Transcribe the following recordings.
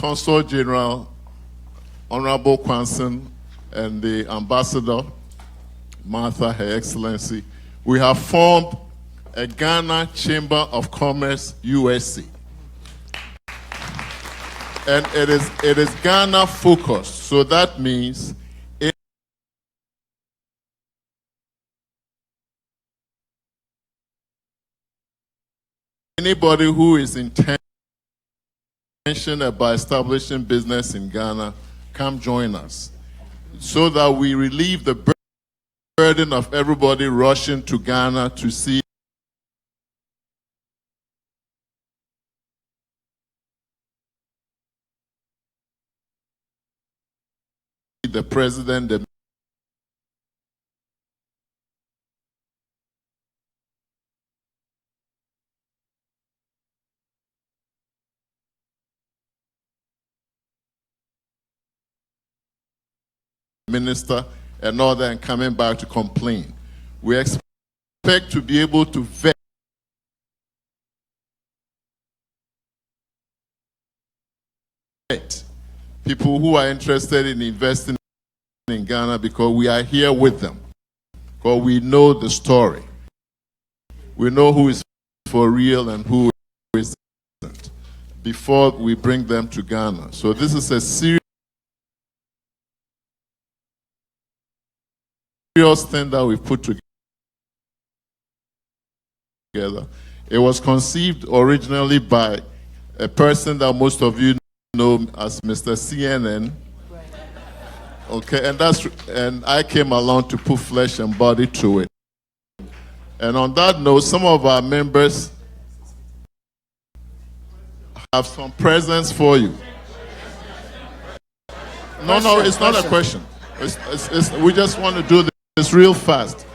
Consul General, Honorable Kwanson, and the Ambassador, Martha, Her Excellency, we have formed a Ghana Chamber of Commerce, USC. And it is Ghana focused, so that means anybody who is intentional about establishing business in Ghana, come join us, so that we relieve the burden of everybody rushing to Ghana to see the president, the minister, and all that, and coming back to complain. We expect to be able to vet people who are interested in investing in Ghana, because we are here with them, because we know the story. We know who is for real and who isn't before we bring them to Ghana. So this is a serious thing that we put together. It was conceived originally by a person that most of you know as Mr. CNN. Okay, and I came along to put flesh and body to it. And on that note, some of our members have some presents for you. No, it's not a question. We just want to do this real fast.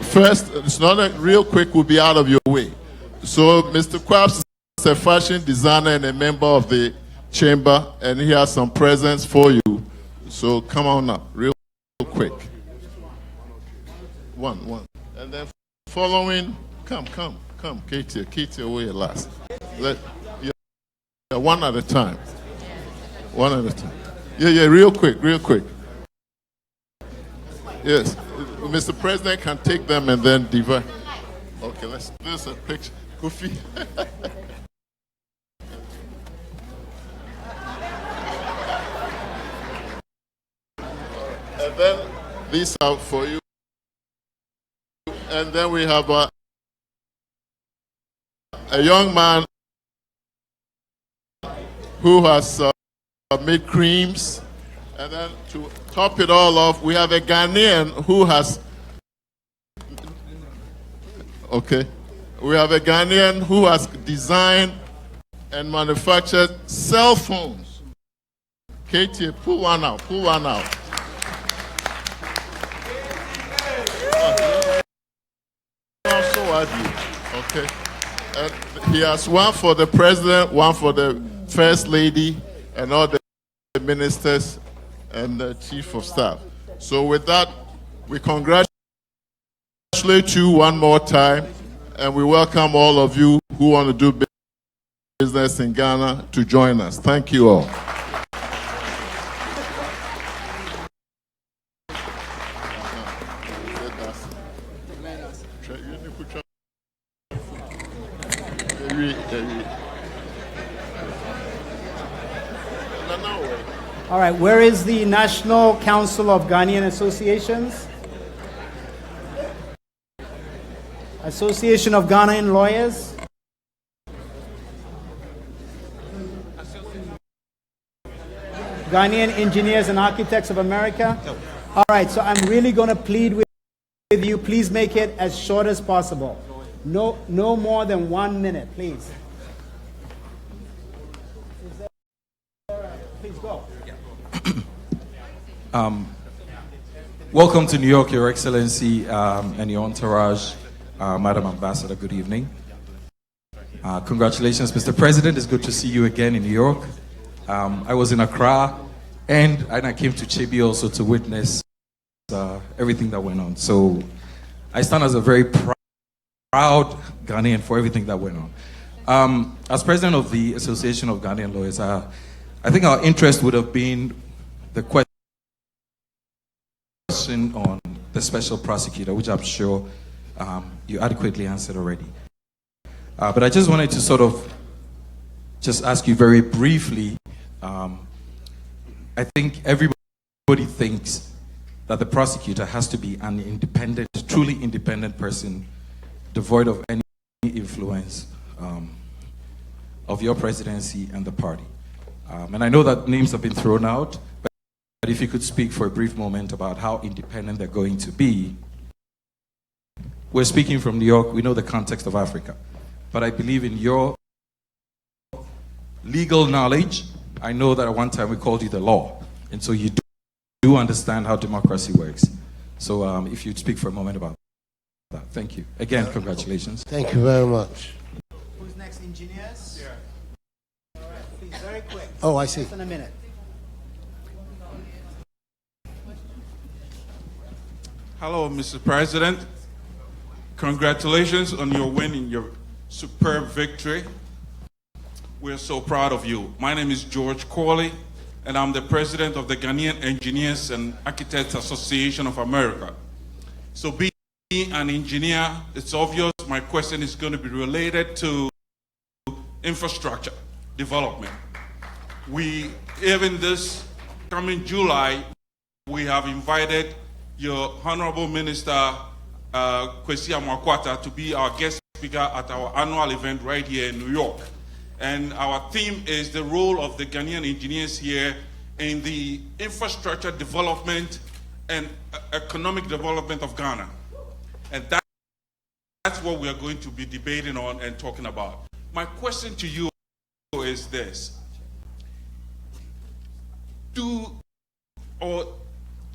First, it's not a real quick, will be out of your way. So Mr. Kwabs is a fashion designer and a member of the chamber, and he has some presents for you. So come on up, real quick. One. And then following, come, Katie, away last. One at a time. Yeah, real quick. Yes, Mr. President can take them and then divide. Okay, let's do this a picture. Kofi. And then these are for you. And then we have a young man who has made creams. And then to top it all off, we have a Ghanaian who has, designed and manufactured cell phones. Katie, pull one out. Okay. And he has one for the president, one for the first lady, and all the ministers and the chief of staff. So with that, we congratulate you one more time, and we welcome all of you who want to do business in Ghana to join us. Thank you all. All right, where is the National Council of Ghanaian Associations? Association of Ghanaian Lawyers? Ghanaian Engineers and Architects of America? All right, so I'm really going to plead with you. Please make it as short as possible. No more than 1 minute, please. Please go. Welcome to New York, Your Excellency, and your entourage, Madam Ambassador. Good evening. Congratulations, Mr. President. It's good to see you again in New York. I was in Accra, and I came to Chibi also to witness everything that went on. So I stand as a very proud Ghanaian for everything that went on. As president of the Association of Ghanaian Lawyers, I think our interest would have been the question on the special prosecutor, which I'm sure you adequately answered already. But I just wanted to sort of just ask you very briefly. I think everybody thinks that the prosecutor has to be an independent, truly independent person, devoid of any influence of your presidency and the party. And I know that names have been thrown out, but if you could speak for a brief moment about how independent they're going to be. We're speaking from New York, we know the context of Africa, but I believe in your legal knowledge. I know that at one time we called you the law, and so you do understand how democracy works. So if you'd speak for a moment about that. Thank you. Again, congratulations. Thank you very much. Who's next? Engineers? Yeah. All right, please, very quick. Oh, I see. Less than a minute. Hello, Mr. President. Congratulations on your win in your superb victory. We're so proud of you. My name is George Corley, and I'm the president of the Ghanaian Engineers and Architects Association of America. So being an engineer, it's obvious my question is going to be related to infrastructure development. Even this coming July, we have invited your Honorable Minister Kwesi Amakwata to be our guest speaker at our annual event right here in New York. And our theme is the role of the Ghanaian engineers here in the infrastructure development and economic development of Ghana. And that's what we are going to be debating on and talking about. My question to you is this. Do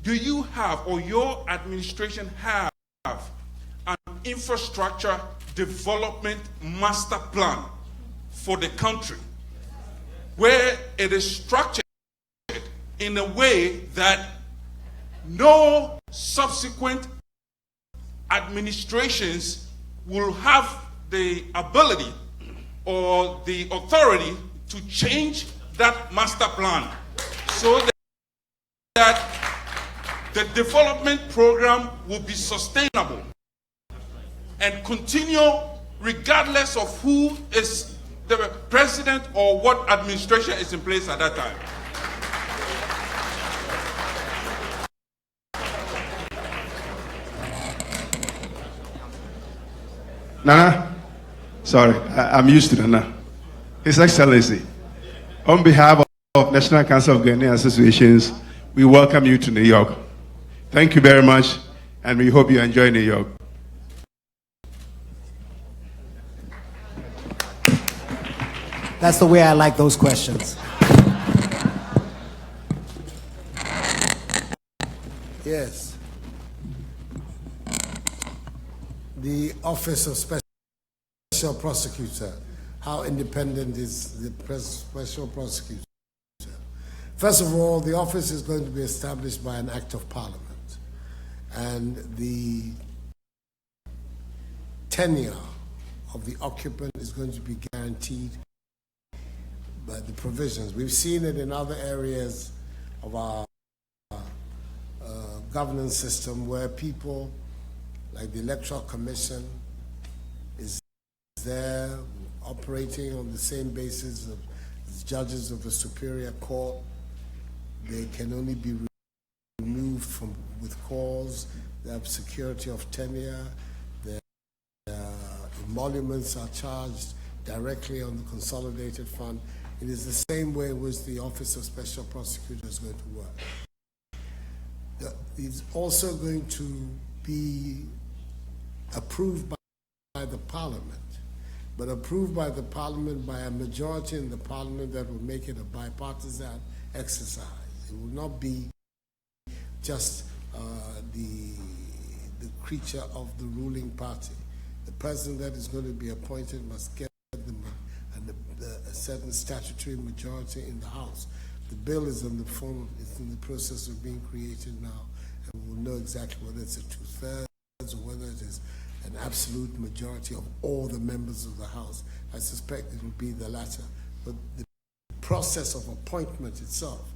you have, or your administration have, an infrastructure development master plan for the country where it is structured in a way that no subsequent administrations will have the ability or the authority to change that master plan, so that the development program will be sustainable and continue regardless of who is the president or what administration is in place at that time? Nana, sorry, I'm used to Nana. His Excellency, on behalf of National Council of Ghanaian Associations, we welcome you to New York. Thank you very much, and we hope you enjoy New York. That's the way I like those questions. Yes. The Office of Special Prosecutor. How independent is the Special Prosecutor? First of all, the office is going to be established by an act of Parliament. And the tenure of the occupant is going to be guaranteed by the provisions. We've seen it in other areas of our governance system where people like the Electoral Commission is there operating on the same basis of judges of the Superior Court. They can only be removed from with cause. They have security of tenure. Their emoluments are charged directly on the consolidated fund. It is the same way in which the Office of Special Prosecutor is going to work. It's also going to be approved by the Parliament, but approved by the Parliament by a majority in the Parliament that will make it a bipartisan exercise. It will not be just the creature of the ruling party. The president that is going to be appointed must get a certain statutory majority in the House. The bill is in the process of being created now, and we'll know exactly whether it's a 2/3 or whether it is an absolute majority of all the members of the House. I suspect it will be the latter. But the process of appointment itself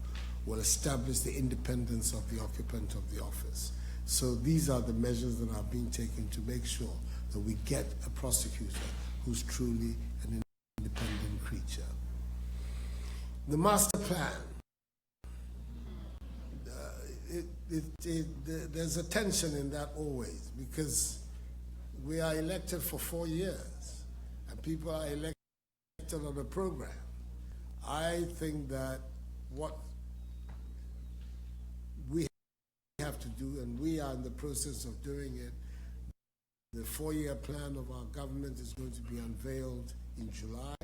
will establish the independence of the occupant of the office. So these are the measures that are being taken to make sure that we get a prosecutor who's truly an independent creature. The master plan. There's a tension in that always, because we are elected for 4 years and people are elected on a program. I think that what we have to do, and we are in the process of doing it, the 4-year plan of our government is going to be unveiled in July,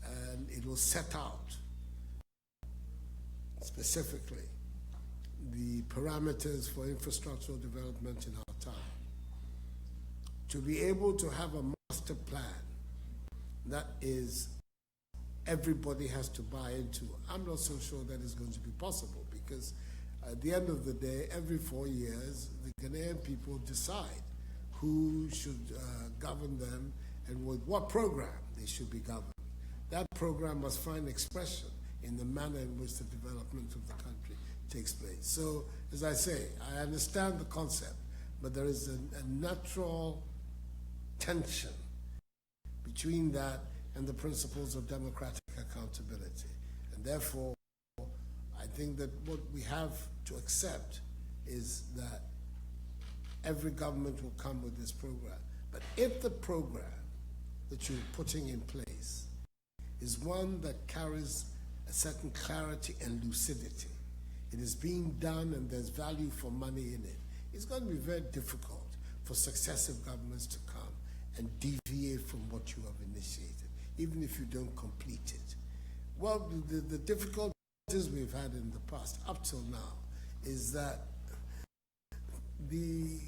and it will set out specifically the parameters for infrastructural development in our time. To be able to have a master plan that is everybody has to buy into, I'm not so sure that is going to be possible, because at the end of the day, every 4 years, the Ghanaian people decide who should govern them and with what program they should be governed. That program must find expression in the manner in which the development of the country takes place. So, as I say, I understand the concept, but there is a natural tension between that and the principles of democratic accountability. And therefore, I think that what we have to accept is that every government will come with this program. But if the program that you're putting in place is one that carries a certain clarity and lucidity, it is being done and there's value for money in it, it's going to be very difficult for successive governments to come and deviate from what you have initiated, even if you don't complete it. Well, the difficulties we've had in the past, up till now, is that the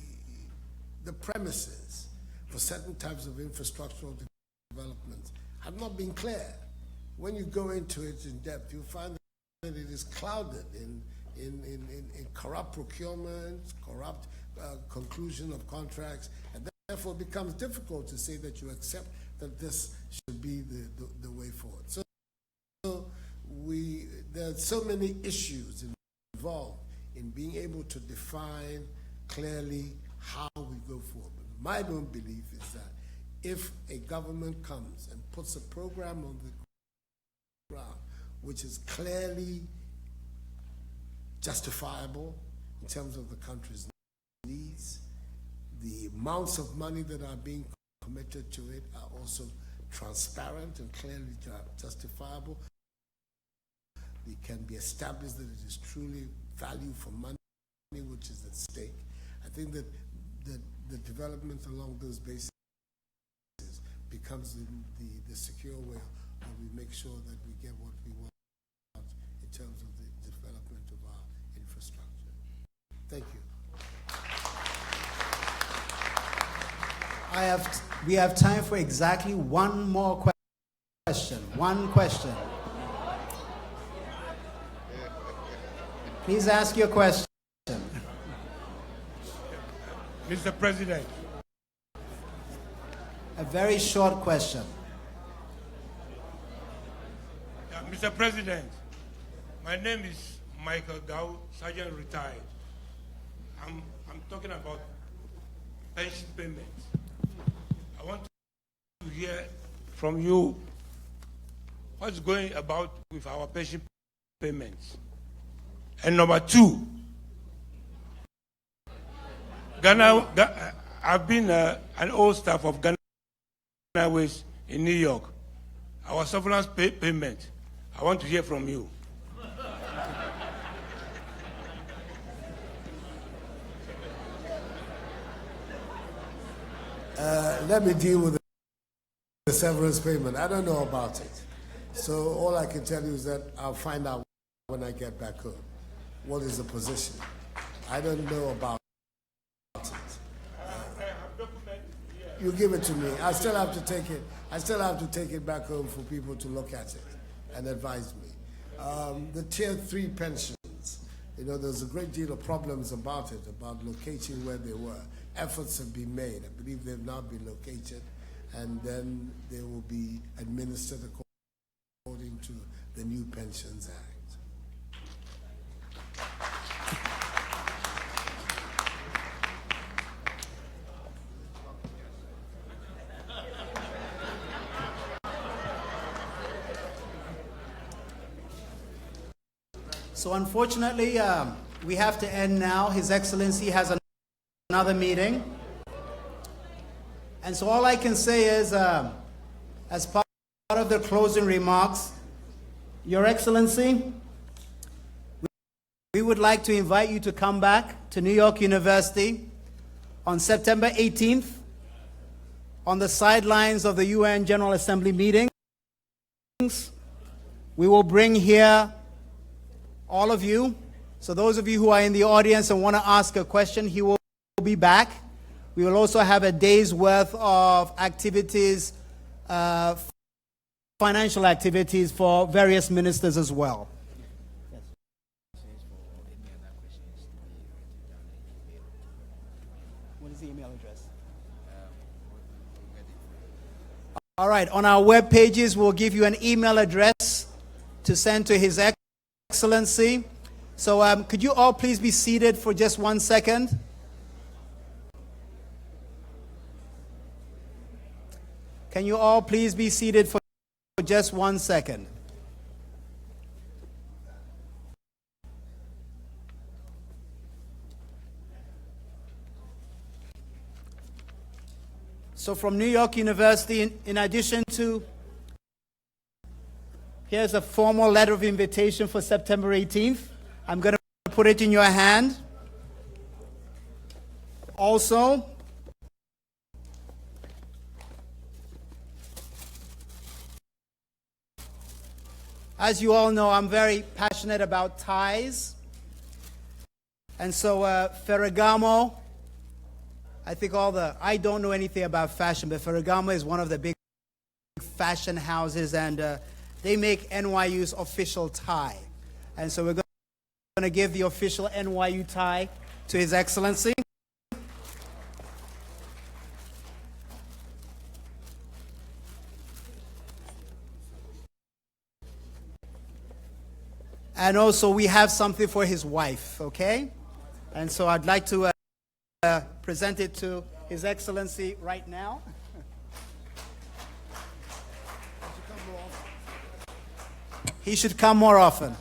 premises for certain types of infrastructural development have not been clear. When you go into it in depth, you'll find that it is clouded in corrupt procurement, corrupt conclusion of contracts, and therefore it becomes difficult to say that you accept that this should be the way forward. So there are so many issues involved in being able to define clearly how we go forward. My own belief is that if a government comes and puts a program on the ground which is clearly justifiable in terms of the country's needs, the amounts of money that are being committed to it are also transparent and clearly justifiable. It can be established that it is truly value for money which is at stake. I think that the development along those bases becomes the secure way that we make sure that we get what we want in terms of the development of our infrastructure. Thank you. We have time for exactly one more question. One question. Please ask your question. Mr. President. A very short question. Mr. President, my name is Michael Gao, Sergeant Retired. I'm talking about pension payments. I want to hear from you what's going about with our pension payments. And number two, Ghana, I've been an old staff of Ghana Airways in New York. Our surveillance payment, I want to hear from you. Let me deal with the severance payment. I don't know about it. So all I can tell you is that I'll find out when I get back home. What is the position? I don't know about it. You give it to me. I still have to take it. I still have to take it back home for people to look at it and advise me. The tier 3 pensions, there's a great deal of problems about it, about locating where they were. efforts have been made. I believe they've now been located, and then they will be administered according to the new Pensions Act. So unfortunately, we have to end now. His Excellency has another meeting. And so all I can say is, as part of the closing remarks, Your Excellency, we would like to invite you to come back to New York University on September 18th on the sidelines of the UN General Assembly meetings. We will bring here all of you. So those of you who are in the audience and want to ask a question, he will be back. We will also have a day's worth of activities, financial activities for various ministers as well. What is the email address? All right, on our web pages, we'll give you an email address to send to His Excellency. So could you all please be seated for just 1 second? Can you all please be seated for just 1 second? So from New York University, in addition to, here's a formal letter of invitation for September 18th. I'm going to put it in your hand. Also, as you all know, I'm very passionate about ties. And so Ferragamo, I don't know anything about fashion, but Ferragamo is one of the big fashion houses, and they make NYU's official tie. And so we're going to give the official NYU tie to His Excellency. And also we have something for his wife, okay? And so I'd like to present it to His Excellency right now. He should come more often.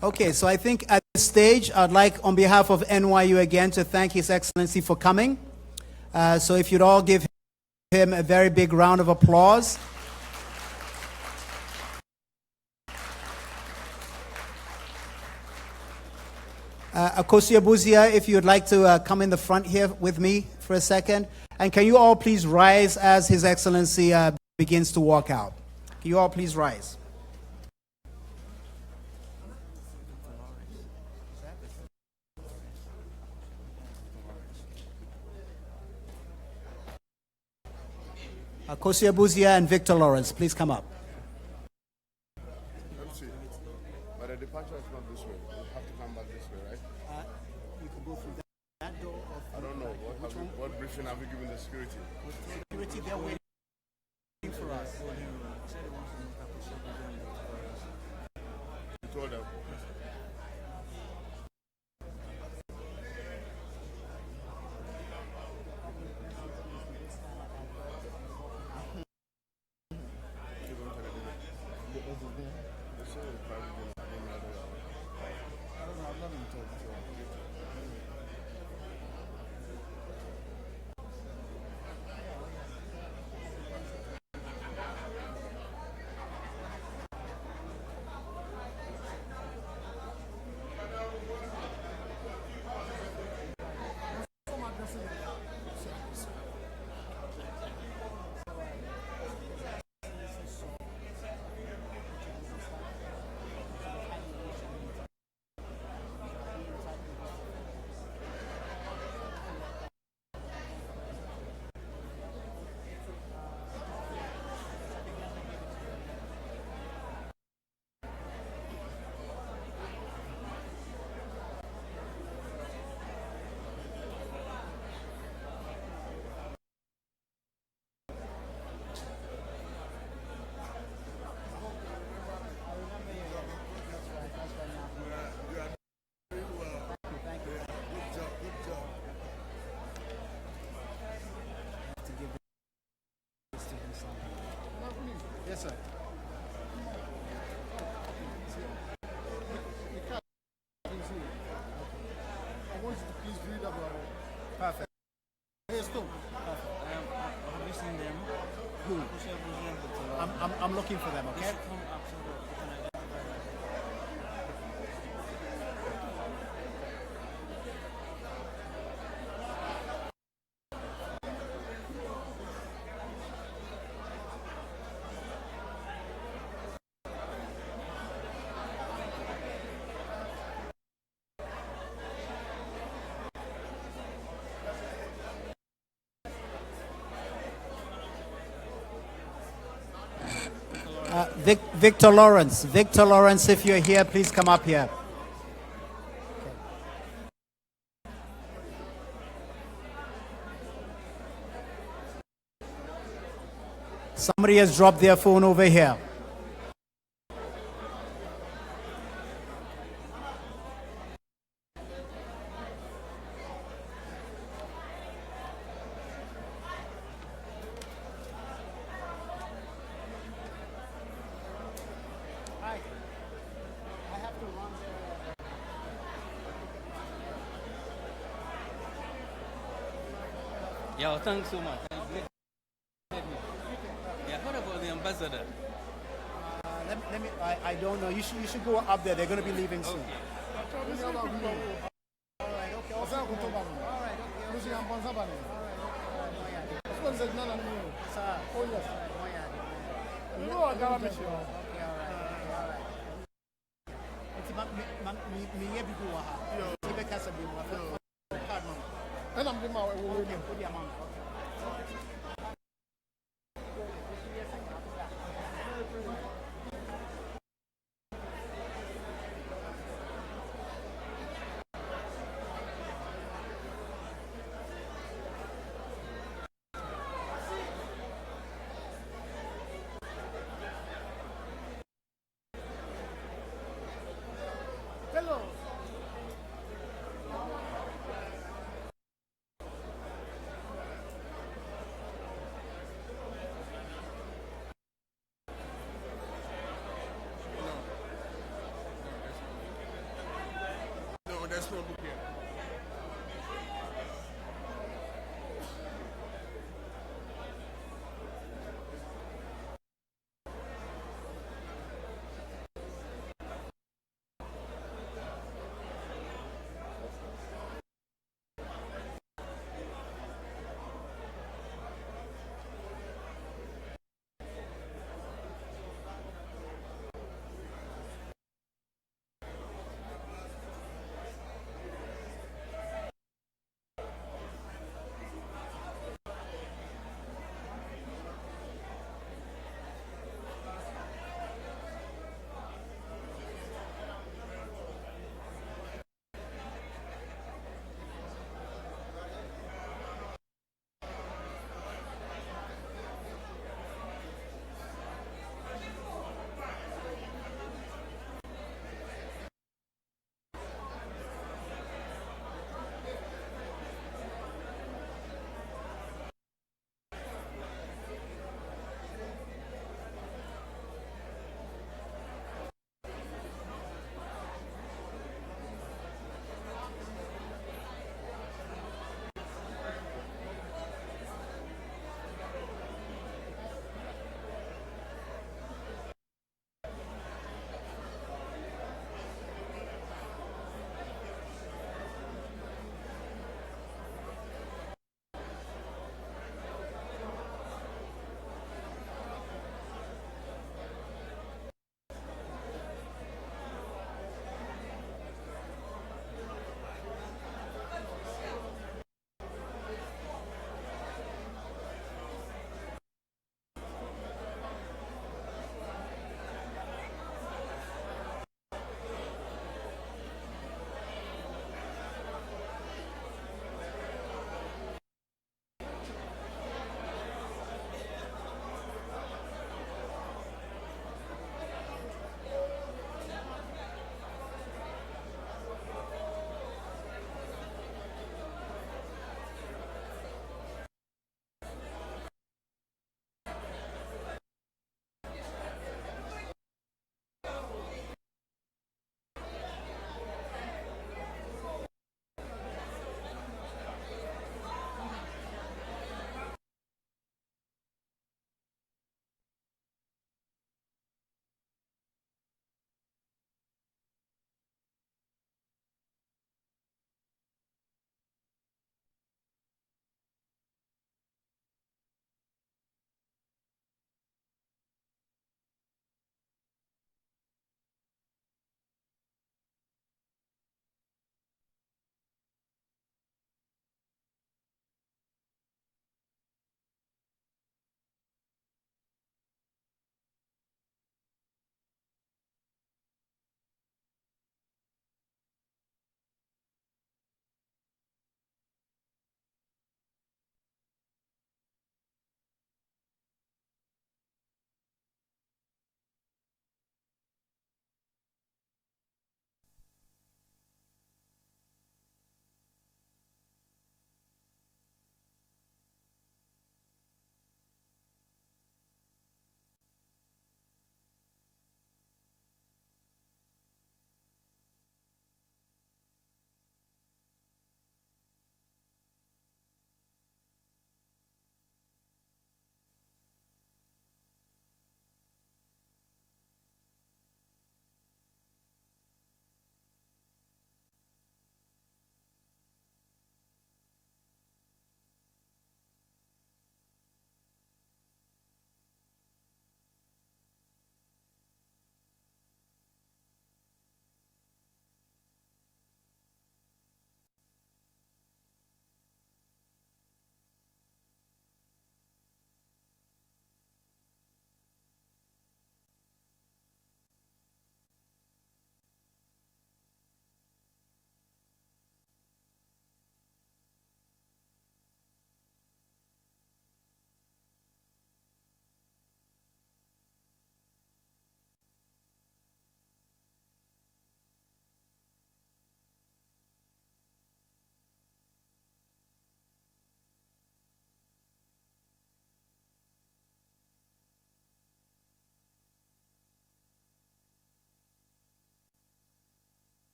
Okay, so I think at this stage, I'd like, on behalf of NYU again, to thank His Excellency for coming. So if you'd all give him a very big round of applause. Akosia Buzia, if you'd like to come in the front here with me for a second. And can you all please rise as His Excellency begins to walk out? Can you all please rise? Akosia Buzia and Victor Lawrence, please come up. Let's see. But the departure is not this way. We have to come back this way, right? You can go through that door. I don't know. What briefing have you given the security? Security, they're waiting for us. You told them. Yes, sir. I want you to please read about it. Perfect. Hey, stop. Have you seen them? Who? I'm looking for them, okay? Come up so that we can identify them. Victor Lawrence. Victor Lawrence, if you're here, please come up here. Somebody has dropped their phone over here. Yeah, well, thanks so much. Yeah, what about the ambassador? Let me. I don't know. You should go up there. They're going to be leaving soon. Okay. All right. Okay. All right. Sir. Oh, yes. You know I got a mission. Okay. All right. It's me every do what? And I'm the man. Put the amount. Okay.